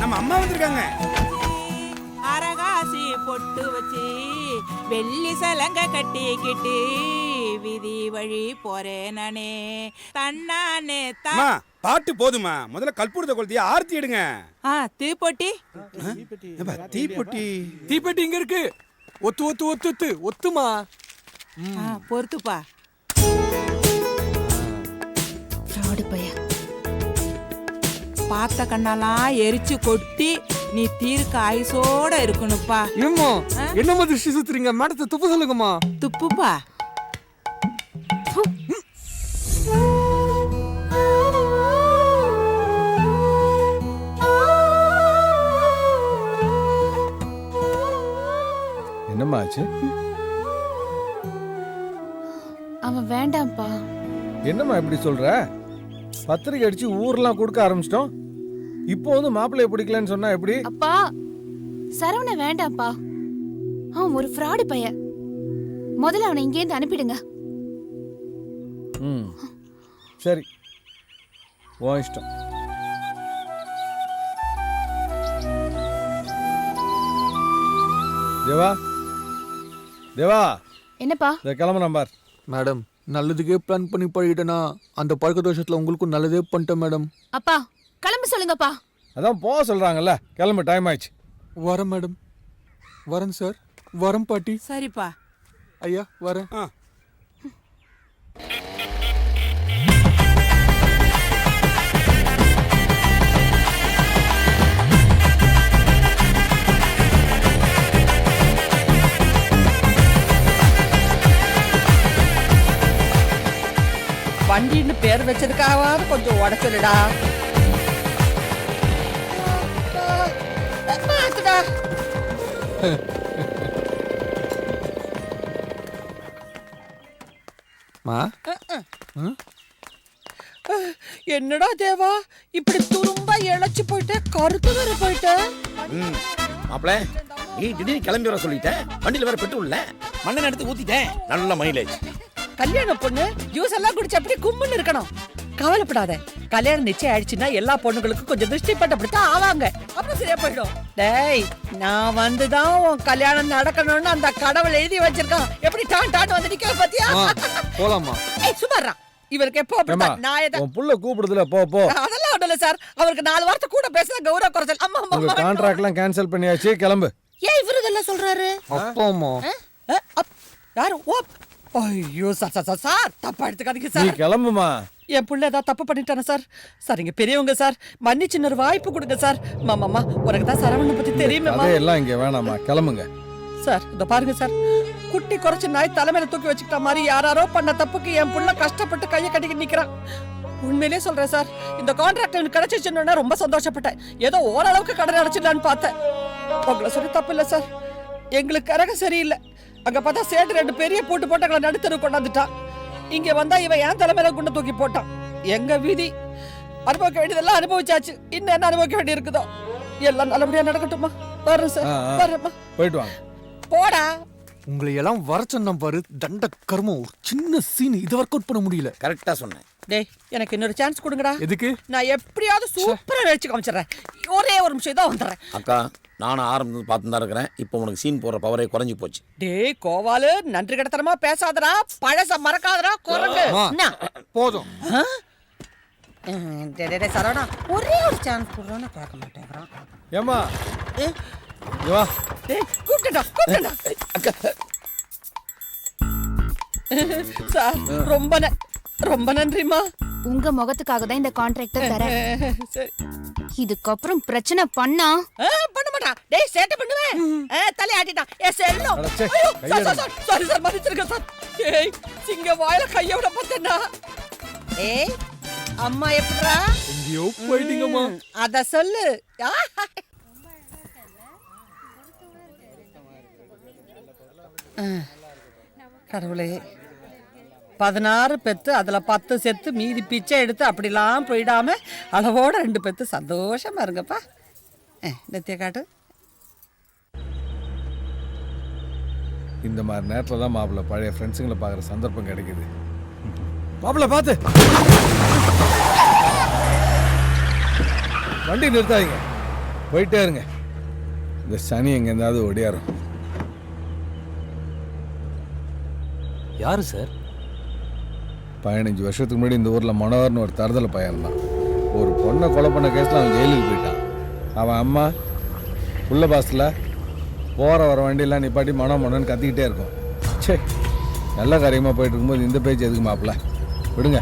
நம்ம அம்மா வந்திருக்காங்க. அரகாசி பொட்டு வச்சு வெள்ளி சலங்க கட்டிக்கிட்டு விதி வழி போறேன் நானே தன்னானே அம்மா பாட்டு போதுமா, முதல்ல கற்பூரத்தை கொளுத்தி ஆர்த்தி எடுங்க. தீப்பொட்டி தீப்பொட்டி தீப்பெட்டி இங்க இருக்கு. ஒத்து ஒத்து ஒத்து ஒத்து ஒத்துமா. பொறுத்துப்பா. பார்த்த கண்ணெல்லாம் எரிச்சு கொட்டி நீ தீர்க்க ஆயுசோட இருக்கணுப்பா. ஏம்மா என்னம்மா திருஷ்டி சுத்துறீங்க? மேடத்தை துப்பு சொல்லுங்கம்மா. துப்புப்பா. என்னம்மா ஆச்சு? அவன் வேண்டாம்ப்பா. என்னம்மா இப்படி சொல்ற? பத்திரிக்கை அடிச்சு ஊர்லாம் கொடுக்க ஆரம்பிச்சிட்டோம். இப்போ வந்து மாப்பிள்ளைய பிடிக்கலன்னு சொன்னா எப்படி? அப்பா சரவண வேண்டாம்ப்பா. அவன் ஒரு ஃப்ராடு பையன். முதல்ல அவனை இங்கேருந்து அனுப்பிடுங்க. சரி, உன் இஷ்டம். தேவா தேவா, என்னப்பா? இந்த கிளம்பு நம்பர். மேடம் நல்லதுக்கே பிளான் பண்ணி பழகிட்டேனா அந்த பழக்க தோஷத்துல உங்களுக்கும் நல்லதே பண்ணிட்டேன் மேடம். அப்பா கிளம்ப சொல்லுங்கப்பா. அதான் போக சொல்றாங்கல்ல, கிளம்பு, டைம் ஆயிடுச்சு. வரேன் மேடம். வரேன் சார். வரேன் பாட்டி. சரிப்பா. ஐயா வரேன். வண்டின்னு பேர் வச்சதுக்காவது கொஞ்சம் உடச்சுடா. என்னடா தேவா இப்படி துரும்பா இழைச்சு போயிட்ட, கருத்து வேற போயிட்ட. மாப்பிள நீ திடீர்னு கிளம்பி வர சொல்லிட்ட. வண்டியில வேற பெட்ரோல் இல்ல, மண்ணெண்ணெய் எடுத்து ஊத்திட்டேன். நல்ல மைலேஜ். கல்யாண பொண்ணு ஜூஸ் எல்லாம் குடிச்சு அப்படி கும்முன்னு இருக்கணும். கவலைப்படாத, கல்யாணம் நிச்சயம் ஆயிடுச்சுன்னா எல்லா பொண்ணுங்களுக்கும் கொஞ்சம் திருஷ்டி பட்டு அப்படித்தான் ஆவாங்க. அப்புறம் சரியா போயிடும். டேய் நான் வந்துதான் உன் கல்யாணம் நடக்கணும்னு அந்த கடவுள் எழுதி வச்சிருக்கான். எப்படி டான் டான் வந்து நிக்கிற பாத்தியா? போலாமா? ஏய் சுமாரா, இவருக்கு எப்போ அப்படிதான் நான் உன் புள்ள கூப்பிடுதுல, போ போ. அதெல்லாம் ஒண்ணும் இல்ல சார், அவருக்கு 4 வாரத்தை கூட பேசுற கௌரவ குறைச்சல். அம்மா உங்க அம்மா கான்ட்ராக்ட் எல்லாம் கேன்சல் பண்ணியாச்சு, கிளம்பு. ஏன் இவரு இதெல்லாம் சொல்றாரு? அப்பாமா யாரு? ஓ ஐயோ சார் தப்பா எடுத்துக்காதீங்க நீ சார். கிளம்புமா. என் புள்ள ஏதாவது தப்பு பண்ணிட்டானே சார். சரிங்க பெரியவங்க சார், மன்னிச்சு இன்னொரு வாய்ப்பு கொடுங்க சார். மாமாமா உனக்கு தான் சரவணனை பத்தி தெரியுமே. அதையெல்லாம் இங்க வேணாமா, கிளம்புங்க. சார் இத பாருங்க சார், குட்டி குறைச்சு நாய் தலைமையில தூக்கி வச்சுக்கிட்ட மாதிரி யாராரோ பண்ண தப்புக்கு என் புள்ள கஷ்டப்பட்டு கையை கட்டிக்கிட்டு நிக்கிறான். உண்மையிலே சொல்றேன் சார், இந்த கான்ட்ராக்ட் எனக்கு கிடைச்சிச்சுன்னு ரொம்ப சந்தோஷப்பட்டேன். ஏதோ ஓரளவுக்கு கடன் அடைச்சிடலான்னு பார்த்தேன். உங்களை சொல்லி தப்பு இல்லை சார், எங்களுக்கு கரகம் சரியில்லை. அங்க பார்த்தா சேட்டு 2 பெரிய போட்டு போட்டங்களை நடுத்தரு கொண்டாந்துட்டான். இங்க வந்தா இவன் என் தலைமையில குண்ட தூக்கி போட்டான். எங்க வீதி அனுபவிக்க வேண்டியதெல்லாம் அனுபவிச்சாச்சு, இன்னும் என்ன அனுபவிக்க வேண்டி இருக்குதோ. எல்லாம் நல்லபடியா நடக்கட்டுமா? வரேன் சார், வரேம்மா. போயிட்டு வாங்க. போடா. உங்களை எல்லாம் வர சொன்ன பாரு, தண்ட கர்மம். ஒரு சின்ன சீன் இதை ஒர்க் அவுட் பண்ண முடியல. கரெக்டா சொன்னேன். டேய் எனக்கு இன்னொரு சான்ஸ் கொடுங்கடா. எதுக்கு? நான் எப்படியாவது சூப்பரா நடிச்சு காமிச்சிடுறேன். ஒரே ஒரு நிமிஷம் தான் வந்துடுறேன். அக்கா நானும் ஆரம்பத்துல பார்த்து தான் இருக்கிறேன். இப்போ உனக்கு சீன் போடுற பவரே குறைஞ்சு போச்சு. டேய் கோவாலு, நன்றி கடத்தனமா பேசாதடா, பழச மறக்காதடா குரங்கு. என்ன போதும். டேய் சரவணா, ஒரே ஒரு சான்ஸ் கொடுறோன்னு கேட்க மாட்டேங்கிறான். ஏமா வா. டேய் கூப்பிட்டா அக்கா சார் ரொம்ப நன்றிமா. உங்க முகத்துக்காக தான் இந்த கான்ட்ராக்ட தரேன். சரி இதுக்கப்புறம் பிரச்சனை பண்ணா பண்ண மாட்டா. டேய் சேட்ட பண்ணுவேன். தலை ஆட்டிட்டான். ஏ செல்லம். சாரி சார், மன்னிச்சிருங்க சார். ஏய் சிங்க வாயில கைய விட பார்த்தேன்னா. ஏய் அம்மா எப்படிடா? எங்கேயோ போயிட்டீங்கம்மா. அத சொல்லு. கடவுளே, 16 பெத்து அதுல 10 செத்து மீதி பிச்சை எடுத்து அப்படிலாம் போயிடாம அளவோட 2 பெத்து சந்தோஷமா இருங்கப்பா. நெத்திய காட்டு. இந்த மாதிரி நேரத்துல தான் மாப்பிள்ள பழைய ஃப்ரெண்ட்ஸுங்களை பார்க்குற சந்தர்ப்பம் கிடைக்குது. மாப்பிள்ள பார்த்து வண்டி நிறுத்தாதீங்க. போயிட்டே இருங்க. இந்த சனி எங்க இருந்தாவது ஒடியாரும். யாரு சார்? 15 வருஷத்துக்கு முன்னாடி இந்த ஊர்ல மனோகர்னு ஒரு தருதலை பையன் தான். ஒரு பொண்ணை கொலை பண்ண கேஸ்ல அவன் ஜெயிலுக்கு போயிட்டான். அவன் அம்மா உள்ள பாஸ்ல போற வர வண்டியெல்லாம் நிப்பாட்டி மனோன்னு கத்திக்கிட்டே இருக்கும். சே, நல்ல காரியமா போயிட்டு இருக்கும்போது இந்த பேச்சு எதுக்கு மாப்பிள்ள? விடுங்க.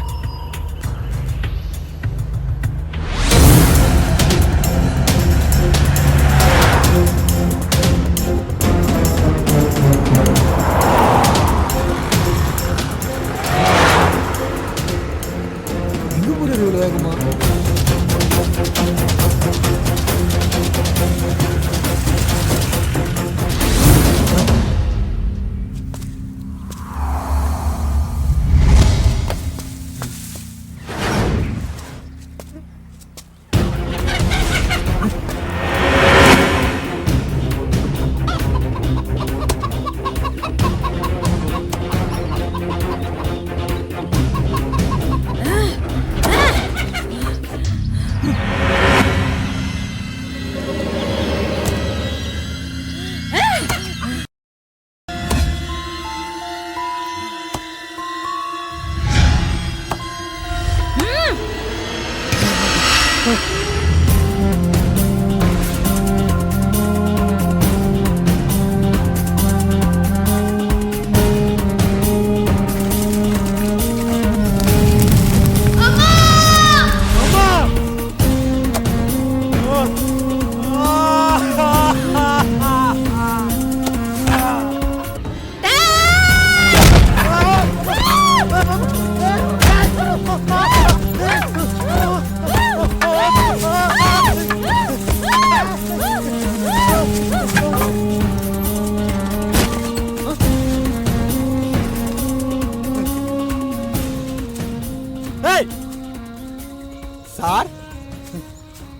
எங்க போறது இவ்வளவு வேகமா? சார்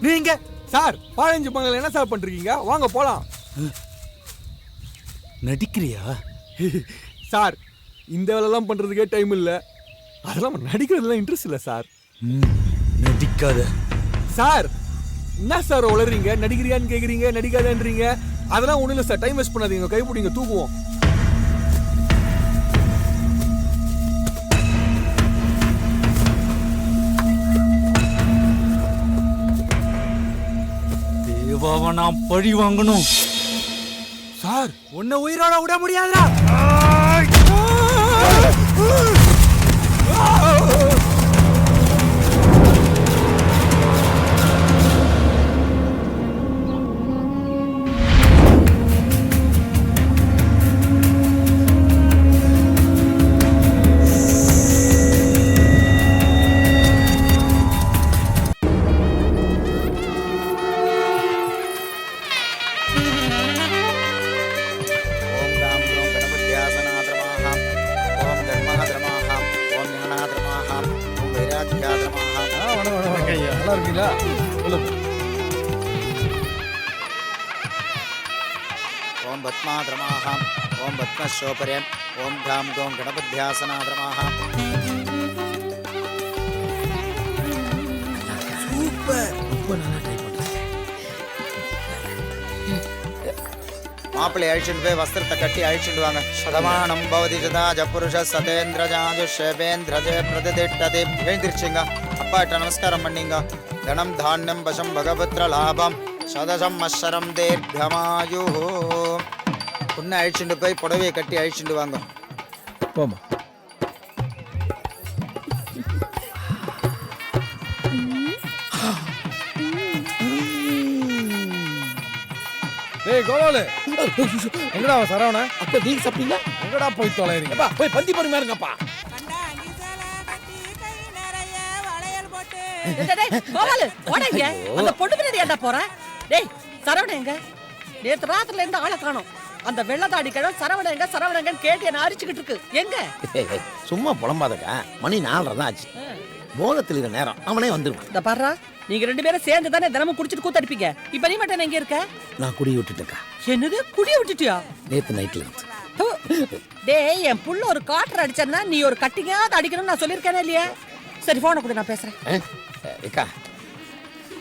நீங்க சார் 15 பங்கல என்ன சார் பண்றீங்க? வாங்க போலாம். நடிக்கிறியா? சார் இந்த வேலைலாம் பண்றதுக்கே டைம் இல்ல. அதெல்லாம் நடிக்கிறதுலாம் இன்ட்ரெஸ்ட் இல்ல சார். நடிக்காத சார். என்ன சார் உளறீங்க? நடிக்கிறியான்னு கேக்குறீங்க, நடிக்காதன்றீங்க. அதெல்லாம் ஒண்ணும் இல்ல சார். டைம் வேஸ்ட் பண்ணாதீங்க. கை பிடிங்க, தூக்குவோம். தேவாவை நான் பழி வாங்கணும். சார் உன்னை உயிரோட விட முடியாதுடா. நல்லா இருக்கீங்களா? ஓம் பத்மாத்ரமாஹம் ஓம் பத்மஸ்யோபரேம் ஓம் தாம் கோம் கணபத்யாசனாத்ரமாஹம். சூப்பர், ரொம்ப நல்லா ட்ரை பண்றேன். மாப்பிள்ளை அழிச்சுட்டு போய் வஸ்திரத்தை கட்டி அழிச்சுட்டு வாங்க. சதமானம் பவதி ஜதா ஜப்புருஷ சதேந்திரஜாஜு ஷேவேந்திரஜே பிரதிதிட்டதே. எழுந்திருச்சுங்க, அப்பாட்ட நமஸ்காரம் பண்ணிங்க. தனம் தானியம் வசம் பகவத்ர லாபம் சதசம் அஸ்வரம் தீர்க்கமாயு. பொண்ணை அழிச்சுட்டு போய் புடவையை கட்டி அழிச்சுட்டு வாங்க. போமா. ஏய் கோவாலு, எங்கடா அவன் சரவண? அப்ப நீங்க சாப்பிட்டீங்களா? எங்கடா போய் தொலைறீங்க? அப்பா போய் பந்தி பரிமாறுங்கப்பா. கோவாலு ஓடங்க. அந்த பொண்ணு பின்னாடி ஏன்டா போற? டேய் சரவணன் எங்க? நேத்து ராத்திரில இருந்து ஆளை காணோம். அந்த வெள்ளதாடி கிழவன் சரவணங்க சரவணங்கன்னு கேட்டு என்ன அரிச்சுக்கிட்டு இருக்கு. எங்க? சும்மா புலம்பாதக்கா, மணி 4:30 தான் ஆச்சு. போகத்தில் இருக்கிற நேரம் அவனே வந்துருவான். இந்த பாருடா, நீங்க 2 பேரும் சேர்ந்து தானே தினமும் குடிச்சிட்டு கூத்தடிப்பீங்க. இப்ப நீ மட்டும் எங்க இருக்க? நான் குடி விட்டுட்டேக்கா. என்னது குடிய விட்டுட்டியா? நேத்து நைட்ல இருந்து. தூ. டேய் என் புள்ள ஒரு காட்டர் அடிச்சன்னா நீ ஒரு கட்டிங்காவது அடிக்கணும்னு நான் சொல்லியிருக்கேனே இல்லையா? சரி போனை கூட நான் பேசுறேன். ஏக்கா,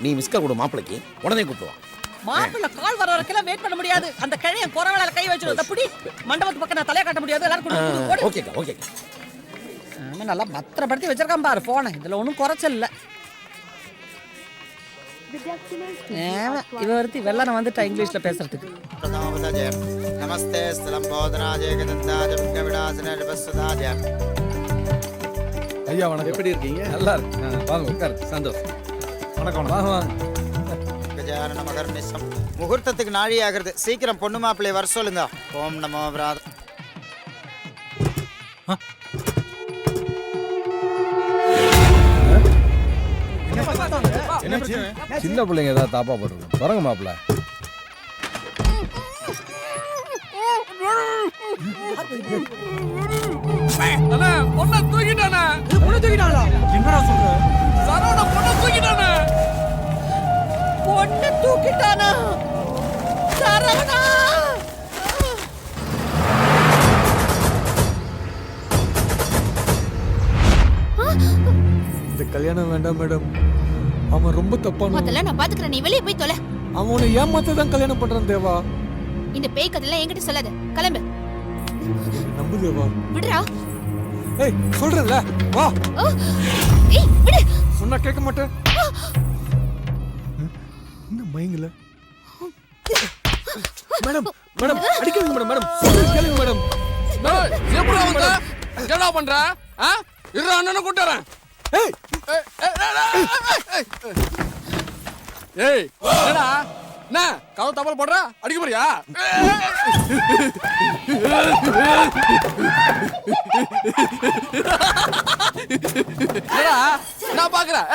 நீ மிஸ்கா கொடு மாப்பிளைக்கு, உடனே கூப்பிடுவான். மாப்பிள்ள கால் வர வரைக்கும் வெயிட் பண்ண முடியாது. அந்த கிழைய குறவளால கை வச்சிரும். தப்புடி மண்டபத்து பக்கம் நான் தலைய காட்ட முடியாது. எல்லாரும் கூடி ஓகேக்கா ஓகேக்கா. ஆமா, நல்லா பத்திரப்படுத்தி வச்சிருக்கான் பாரு போன. இதுல ஒன்றும் குறைச்சல் இல்ல. இவ ஒருத்தி வெள்ளன வந்துட்டா இங்கிலீஷ்ல பேசுறதுக்கு. நமஸ்தே ஸ்தலம்போதனாஜே கதந்தாஜ விக்னவிநாசன ஜபஸ்வதாஜ. ஐயா வணக்கம். எப்படி இருக்கீங்க? நல்லா இருக்கு. வாங்க உட்காரு. சந்தோஷம். வணக்கம். வாங்க வாங்க. கஜானன மகர்நிஷம். முகூர்த்தத்துக்கு நாழி ஆகிறது. சீக்கிரம் பொண்ணு மாப்பிள்ளை வர சொல்லுங்க. ஓம் நமோ பிராத. சின்ன பிள்ளைங்க ஏதாவது தாப்பா போட்டுருக்கோம். தொடங்க மாப்பிள்ள. அண்ணா பொண்ணை தூக்கிட்டானே. என்னடா சொல்ற? சரவண பொண்ணை தூக்கிட்டானே. பொண்ணு தூக்கிட்டானா சரவணா? இந்த கல்யாணம் வேண்டாம் மேடம். அவன் ரொம்ப தப்பான. அதெல்லாம் நான் பாத்துக்கிறேன். நீ வெளியே போய் தொலை. அவனை ஏமாத்த தான் கல்யாணம் பண்றான் தேவா. இந்த பேய் கதையெல்லாம் என்கிட்ட சொல்லாத. கிளம்பு. நம்பு தேவா. விடுறா. ஏய் சொல்றேன்ல வா. ஏய் விடு. சொன்னா கேட்க மாட்டேன். என்ன மயங்கல? மேடம் மேடம் அடிக்காதீங்க மேடம். மேடம் சொல்றது கேளுங்க மேடம். எப்படி வந்த என்னடா பண்ற? இரு அண்ணனை கூட்டறேன். ஏய் ஏய் என்னடா என்ன கதவு தப்பல் போடுற? அடிக்க போறியா? என்னடா நான் பாக்குறேன்.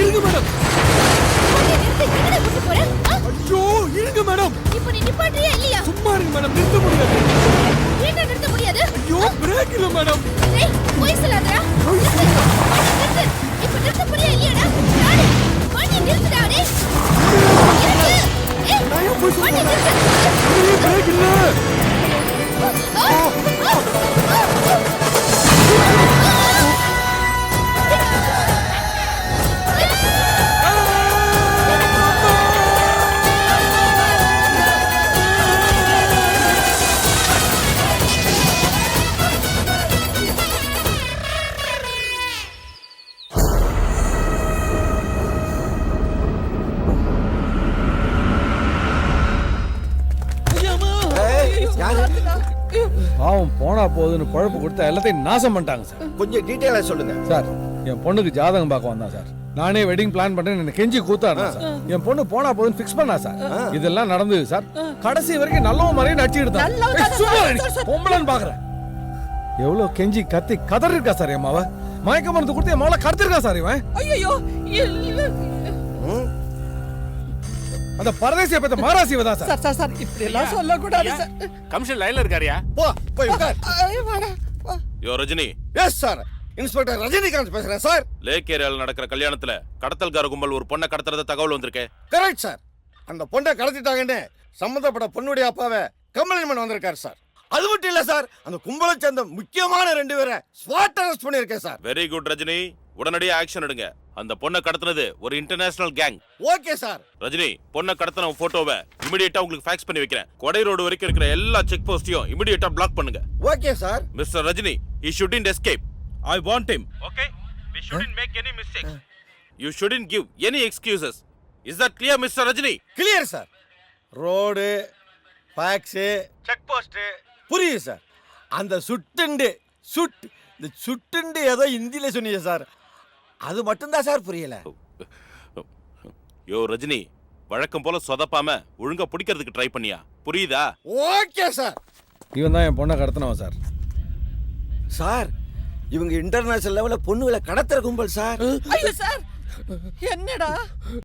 இருங்க மேடம். எங்கடா கூட்டி போற? ஐயோ இருங்க மேடம். இப்போ நீ நிப்பாட்டியா இல்லையா? சும்மா இருங்க மேடம். நிறுத்த முடியாது. ஏன்டா நிறுத்த முடியாது? ஐயோ பிரேக் இல்ல மேடம். ஏய் போய் சொல்லாதடா. நிறுத்து. இப்போ நிறுத்த போறியா இல்லையாடா? டாடி வண்டி நிறுத்துடா டேய். ஏய் நான் ஏன் போய் வண்டி சொல்றேன்? நிறுத்து. பிரேக் இல்ல. பாவம் போனா போகுதுன்னு குழப்பு கொடுத்தா எல்லாத்தையும் நாசம் பண்ணிட்டாங்க சார். கொஞ்சம் டீட்டெயிலா சொல்லுங்க சார் என் பொண்ணுக்கு ஜாதகம் பார்க்க வந்தான் சார். நானே வெட்டிங் பிளான் பண்றேன் என்ன கெஞ்சி கூத்தாடுறேன் சார். என் பொண்ணு போனா போதுன்னு ஃபிக்ஸ் பண்ணா சார். இதெல்லாம் நடந்தது சார். கடைசி வரைக்கும் நல்லவன் மாதிரியே நடிச்சுக்கிட்டு நல்லவன் தான். தானே சும்மா சார், இரு. Sir, sir. பொம்பளைன்னு பாக்குறேன். எவ்வளவு கெஞ்சி கத்தி கதறி இருக்கா சார் என் மாவ. மயக்க மருந்து கொடுத்து என் மாவளை கடத்திருக்கா சார் இவன். ஐயோ அந்த பரதேசியை பத்த மாராசிவ தான் சார். சார் சார் சார் இப்படி எல்லாம் சொல்லக்கூடாது சார். கமிஷன் லைன்ல இருக்காரியா? போ போய் உட்கார். ஐயோ, வாடா, வா. Yo Rajini, yes sir. Inspector Rajinikanth பேசுறேன் சார். லேக் ஏரியால நடக்கிற கல்யாணத்துல கடத்தல்கார கும்பல் ஒரு பொண்ணை கடத்துறத தகவல் வந்திருக்கே. Correct sir. அந்த பொண்ணை கடத்திட்டாங்கன்னு சம்பந்தப்பட்ட பொண்ணுடைய அப்பாவை கம்ப்ளைண்ட் பண்ண வந்திருக்காரு சார். அது மட்டும் இல்ல சார், அந்த கும்பலை சேர்ந்த முக்கியமான 2 பேரை ஸ்பாட் அரெஸ்ட் பண்ணிருக்கேன் சார். வெரி குட் ரஜினி, உடனடியே ஆக்ஷன் எடுங்க. அந்த பொண்ணை கடத்துனது ஒரு international gang. Okay sir. Rajini, பொண்ணை கடத்தின போட்டோவை இமிடியேட்டா உங்களுக்கு ஃபேக்ஸ் பண்ணி வைக்கிறேன். கொடை ரோடு வரைக்கும் இருக்கிற எல்லா செக் போஸ்டையும் இமிடியேட்டா பிளாக் பண்ணுங்க. Okay sir. Mister Rajini, he shouldn't escape. I want him. Okay? We shouldn't make any mistakes. You shouldn't give any excuses. Is that clear, Mr. Rajini? Clear sir. Road, fax check post புரியுது sir. அந்த இந்த சுட்டுண்டு ஏதோ ஹிந்தியில் சொன்னீங்க sir, அது மட்டும்தான் sir புரியல. யோ ரஜினி, வழக்கம் போல சொதப்பாம ஒழுங்கா பிடிக்கிறதுக்கு ட்ரை பண்ணியா? புரியுதா? Okay sir. இவன் தான் என் பொண்ணை கடத்தினவன் சார். சார் இவங்க இன்டர்நேஷனல் லெவலில் பொண்ணுகளை கடத்துற கும்பல் சார். ஐயோ சார், என்னடா